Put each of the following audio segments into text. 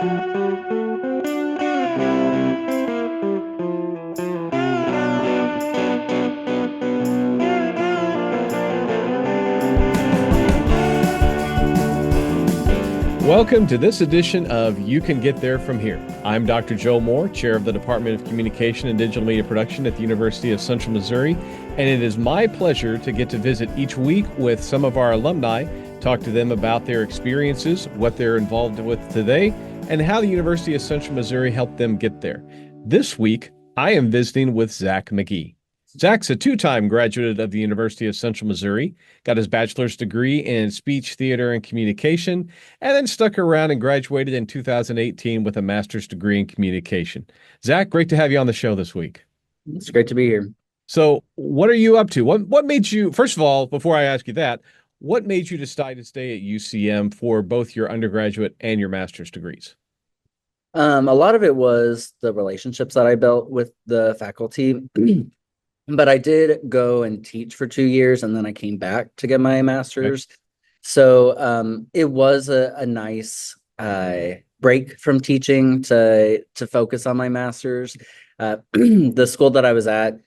Welcome to this edition of You Can Get There From Here. I'm Dr. Joe Moore, Chair of the Department of Communication and Digital Media Production at the University of Central Missouri, and it is my pleasure to get to visit each week with some of our alumni, talk to them about their experiences, what they're involved with today, and how the University of Central Missouri helped them get there. This week, I am visiting with Zac McGee. Zac's a two-time graduate of the University of Central Missouri, got his bachelor's degree in speech, theater, and communication, and then stuck around and graduated in 2018 with a master's degree in communication. Zac, great to have you on the show this week. It's great to be here. So what are you up to? What made you, first of all, before I ask you that, what made you decide to stay at UCM for both your undergraduate and your master's degrees? A lot of it was the relationships that I built with the faculty. But I did go and teach for 2 years, and then I came back to get my master's. Okay. So it was a nice break from teaching to focus on my master's. The school that I was at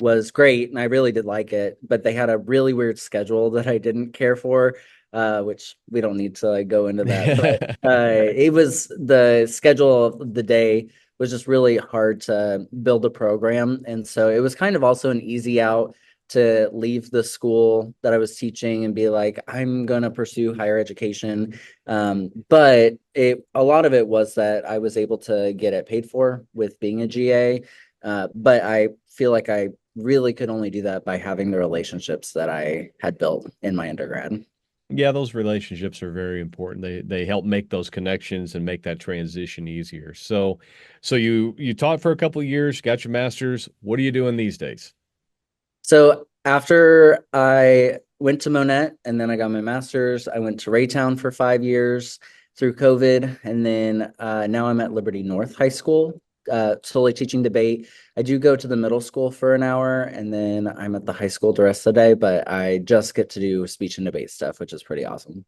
was great, and I really did like it, but they had a really weird schedule that I didn't care for, which we don't need to go into that. But it was the schedule of the day was just really hard to build a program. And so it was kind of also an easy out to leave the school that I was teaching and be like, I'm going to pursue higher education. But a lot of it was that I was able to get it paid for with being a GA. But I feel like I really could only do that by having the relationships that I had built in my undergrad. Yeah, those relationships are very important. They help make those connections and make that transition easier. So you taught for a couple of years, got your master's. What are you doing these days? So after I went to Monette and then I got my master's, I went to Raytown for 5 years through COVID. And then now I'm at Liberty North High School, solely teaching debate. I do go to the middle school for an hour, and then I'm at the high school the rest of the day, but I just get to do speech and debate stuff, which is pretty awesome.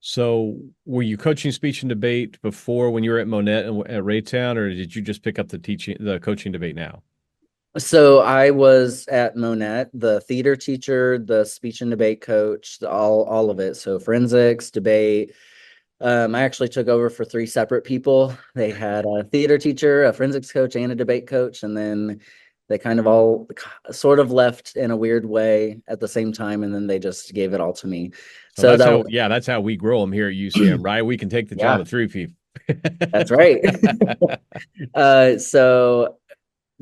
So were you coaching speech and debate before when you were at Monette and at Raytown, or did you just pick up the coaching debate now? So I was at Monette, the theater teacher, the speech and debate coach, all of it. So forensics, debate. I actually took over for 3 separate people. They had a theater teacher, a forensics coach, and a debate coach. And then they kind of all sort of left in a weird way at the same time. And then they just gave it all to me. So that's how we grow them here at UCM, right? We can take the job of 3 people. That's right. So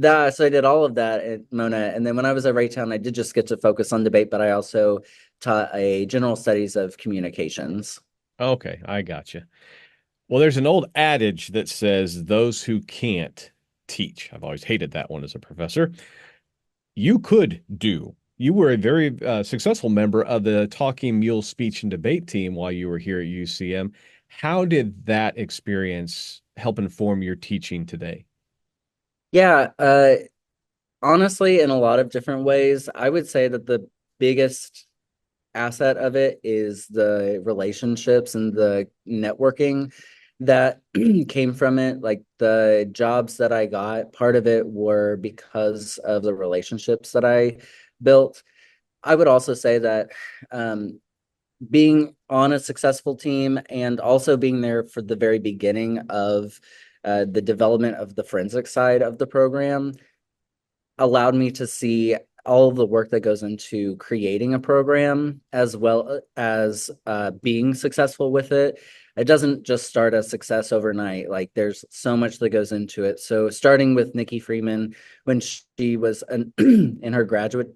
I did all of that at Mona. And then when I was at Raytown, I did just get to focus on debate, but I also taught a general studies of communications. Okay, I gotcha. Well, there's an old adage that says those who can't teach. I've always hated that one as a professor. You were a very successful member of the Talking Mules speech and debate team while you were here at UCM. How did that experience help inform your teaching today? Yeah, honestly, in a lot of different ways, I would say that the biggest asset of it is the relationships and the networking that came from it. Like the jobs that I got, part of it were because of the relationships that I built. I would also say that being on a successful team and also being there for the very beginning of the development of the forensic side of the program allowed me to see all of the work that goes into creating a program as well as being successful with it. It doesn't just start as success overnight. Like there's so much that goes into it. So starting with Nikki Freeman, when she was in her graduate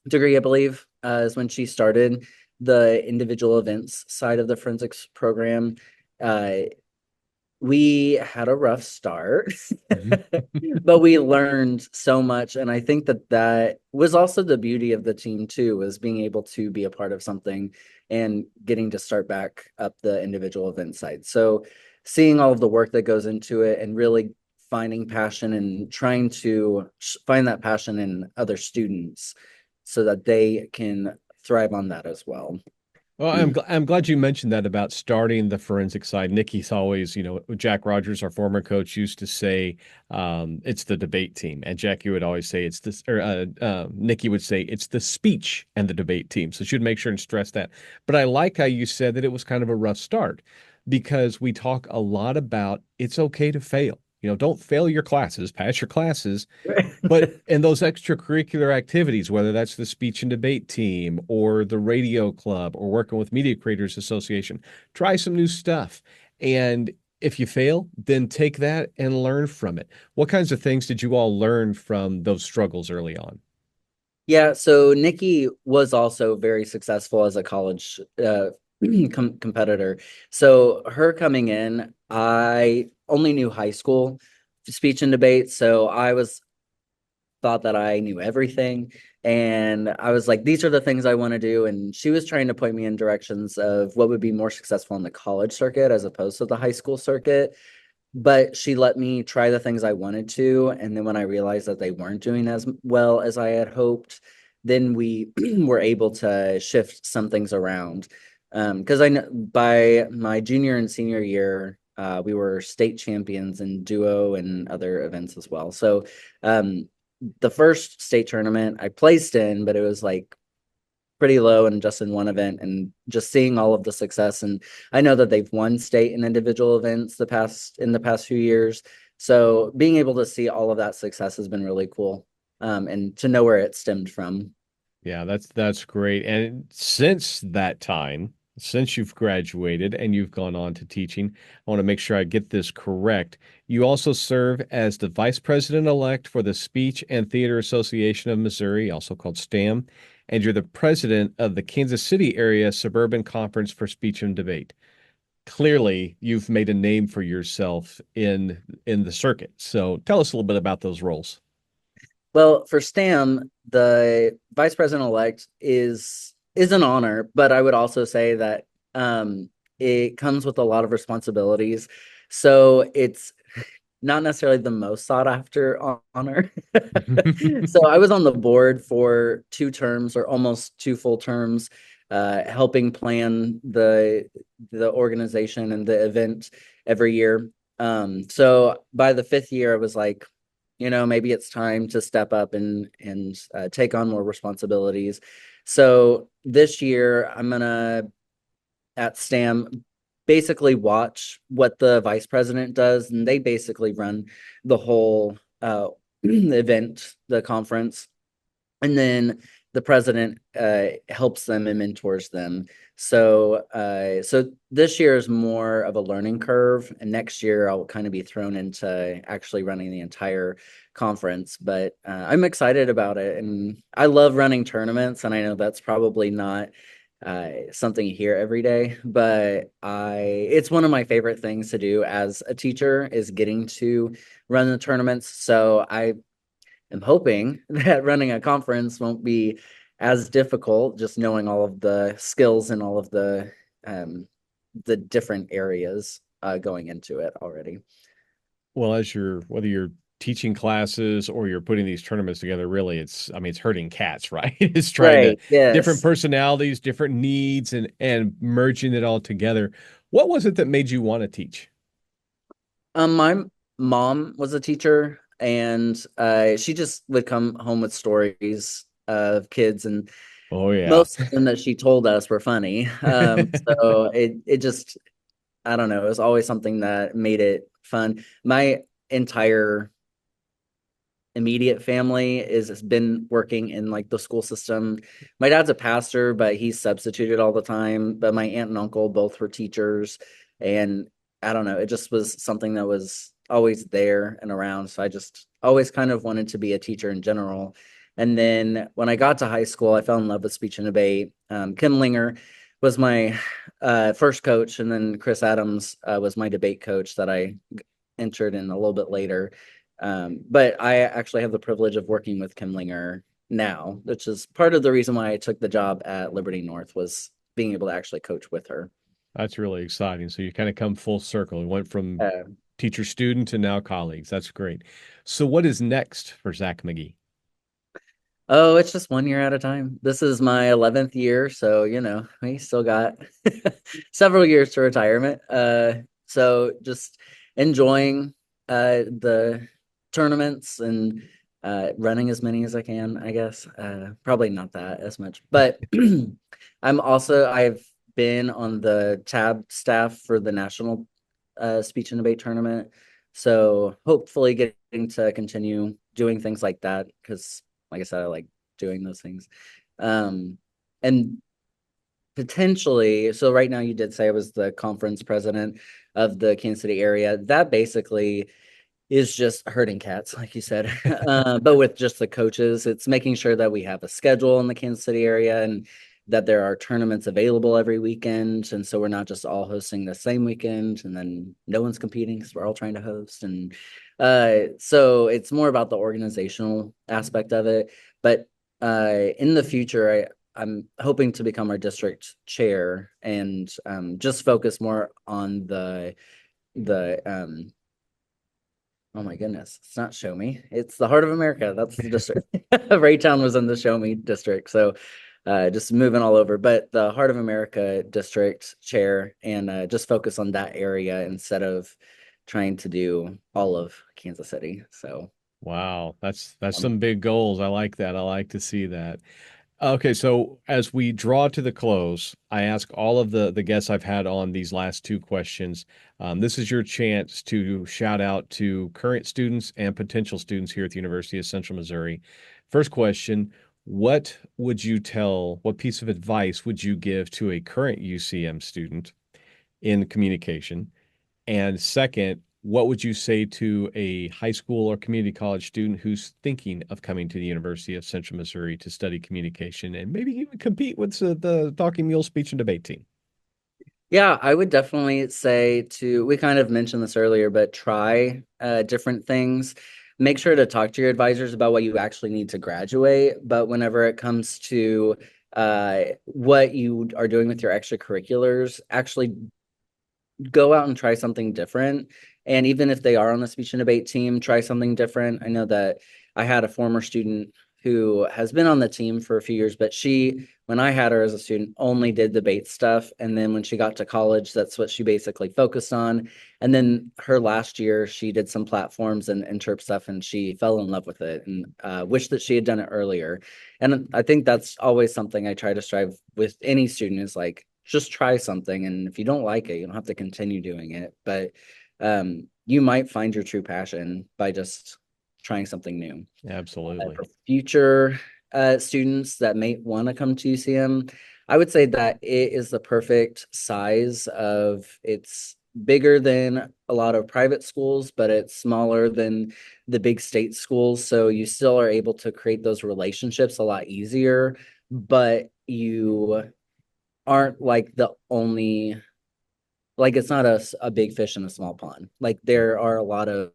degree, I believe, is when she started the individual events side of the forensics program. We had a rough start, but we learned so much. And I think that was also the beauty of the team too, was being able to be a part of something and getting to start back up the individual event side. So seeing all of the work that goes into it and really finding passion and trying to find that passion in other students so that they can thrive on that as well. Well, I'm glad you mentioned that about starting the forensic side. Nikki's always, Jack Rogers, our former coach, used to say it's the debate team, and Jackie would always say it's this, or Nikki would say it's the speech and the debate team. So she'd make sure and stress that. But I like how you said that it was kind of a rough start because we talk a lot about it's okay to fail. Don't fail your classes, pass your classes. But in those extracurricular activities, whether that's the speech and debate team or the radio club or working with Media Creators Association, try some new stuff. And if you fail, then take that and learn from it. What kinds of things did you all learn from those struggles early on? Yeah, so Nikki was also very successful as a college competitor. So her coming in, I only knew high school speech and debate, so I was thought that I knew everything. And I was like, these are the things I want to do. And she was trying to point me in directions of what would be more successful in the college circuit as opposed to the high school circuit. But she let me try the things I wanted to. And then when I realized that they weren't doing as well as I had hoped, then we were able to shift some things around. Because I know by my junior and senior year, we were state champions in duo and other events as well. So the first state tournament I placed in, but it was like pretty low and just in one event, and just seeing all of the success. And I know that they've won state and individual events in the past few years. So being able to see all of that success has been really cool. And to know where it stemmed from. Yeah, that's great. And since that time, since you've graduated and you've gone on to teaching, I want to make sure I get this correct. You also serve as the Vice President-elect for the Speech and Theater Association of Missouri, also called STAM, and you're the president of the Kansas City Area Suburban Conference for Speech and Debate. Clearly, you've made a name for yourself in the circuit. So tell us a little bit about those roles. Well, for STAM, the vice president elect is an honor, but I would also say that it comes with a lot of responsibilities. So it's not necessarily the most sought after honor. So I was on the board for 2 terms or almost 2 full terms, helping plan the organization and the event every year. So by the 5th year, I was like, maybe it's time to step up and take on more responsibilities. So this year, I'm gonna at STAM basically watch what the vice president does, and they basically run the whole event, the conference, and then the president helps them and mentors them. So this year is more of a learning curve, and next year I'll kind of be thrown into actually running the entire conference. But I'm excited about it, and I love running tournaments, and I know that's probably not something you hear every day, but it's one of my favorite things to do as a teacher is getting to run the tournaments. So I am hoping that running a conference won't be as difficult, just knowing all of the skills and all of the different areas going into it already. Well, whether you're teaching classes or you're putting these tournaments together, really I mean, it's herding cats, right? It's trying to Right. different Yes. personalities, different needs, and merging it all together. What was it that made you want to teach? My mom was a teacher, and she just would come home with stories of kids, and Oh yeah. most of them that she told us were funny. So it just, I don't know, it was always something that made it fun. My entire immediate family has been working in like the school system. My dad's a pastor, but he's substituted all the time. But my aunt and uncle both were teachers, and I don't know, it just was something that was always there and around. So I just always kind of wanted to be a teacher in general. And then when I got to high school, I fell in love with speech and debate. Kim Linger was my first coach, and then Chris Adams was my debate coach that I entered in a little bit later. But I actually have the privilege of working with Kim Linger now, which is part of the reason why I took the job at Liberty North, was being able to actually coach with her. That's really exciting. So you kind of come full circle and went from Uh, teacher student to now colleagues. That's great. So what is next for Zac McGee? Oh, it's just 1 year at a time. This is my 11th year, so we still got several years to retirement. So just enjoying the tournaments and running as many as I can, I guess. Probably not that as much, but I've been on the tab staff for the national speech and debate tournament. So hopefully getting to continue doing things like that because like I said, I like doing those things. And potentially, so right now you did say I was the conference president of the Kansas City area. That basically is just herding cats, like you said, but with just the coaches. It's making sure that we have a schedule in the Kansas City area and that there are tournaments available every weekend. And so we're not just all hosting the same weekend and then no one's competing because we're all trying to host. And so it's more about the organizational aspect of it. But in the future, I'm hoping to become our district chair and just focus more on the oh my goodness, it's not Show Me. It's the Heart of America. That's the district. Raytown was in the Show Me district. So just moving all over. But the Heart of America district chair and just focus on that area instead of trying to do all of Kansas City. So Wow, that's um, some big goals. I like that. I like to see that. Okay, so as we draw to the close, I ask all of the guests I've had on these last two questions. This is your chance to shout out to current students and potential students here at the University of Central Missouri. First question, what piece of advice would you give to a current UCM student in communication? And second, what would you say to a high school or community college student who's thinking of coming to the University of Central Missouri to study communication and maybe even compete with the Talking Mules speech and debate team? yeah, I would definitely say we kind of mentioned this earlier, but try different things. Make sure to talk to your advisors about what you actually need to graduate. But whenever it comes to what you are doing with your extracurriculars, actually go out and try something different. And even if they are on the speech and debate team, try something different. I know that I had a former student who has been on the team for a few years, but when I had her as a student, only did debate stuff. And then when she got to college, that's what she basically focused on. And then her last year, she did some platforms and interp stuff, and she fell in love with it and wished that she had done it earlier. And I think that's always something I try to strive with any student is like, just try something. And if you don't like it, you don't have to continue doing it. But you might find your true passion by just trying something new. Absolutely. For future students that may want to come to UCM, I would say that it is the perfect size of it's bigger than a lot of private schools, but it's smaller than the big state schools. So you still are able to create those relationships a lot easier, but you aren't like the only like it's not a big fish in a small pond. Like there are a lot of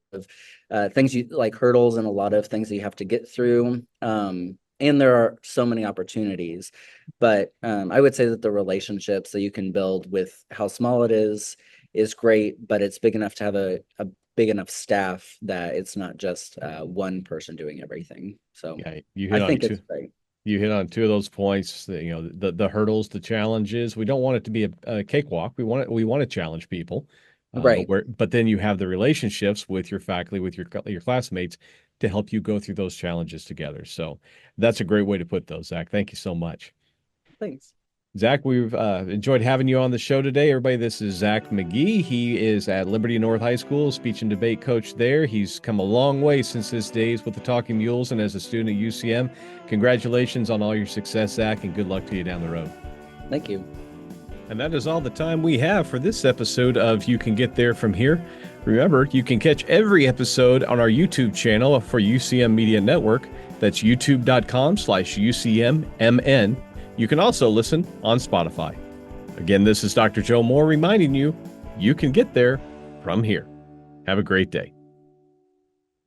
things you like hurdles and a lot of things that you have to get through. And there are so many opportunities, but I would say that the relationships that you can build with how small it is great, but it's big enough to have a big enough staff that it's not just one person doing everything. So Yeah, I think it's great. you hit on two of those points. The hurdles, the challenges. We don't want it to be a cakewalk. We want to challenge people, Right. but then you have the relationships with your faculty, with your classmates, to help you go through those challenges together. So that's a great way to put those, Zach. Thank you so much. Thanks. Zach, we've enjoyed having you on the show today. Everybody, this is Zac McGee. He is at Liberty North High School, speech and debate coach there. He's come a long way since his days with the Talking Mules and as a student at UCM. Congratulations on all your success, Zach, and good luck to you down the road. Thank you. And that is all the time we have for this episode of You Can Get There From Here. Remember, you can catch every episode on our YouTube channel for UCM Media Network. That's youtube.com/UCMMN. You can also listen on Spotify. Again, this is Dr. Joe Moore reminding you, you can get there from here. Have a great day.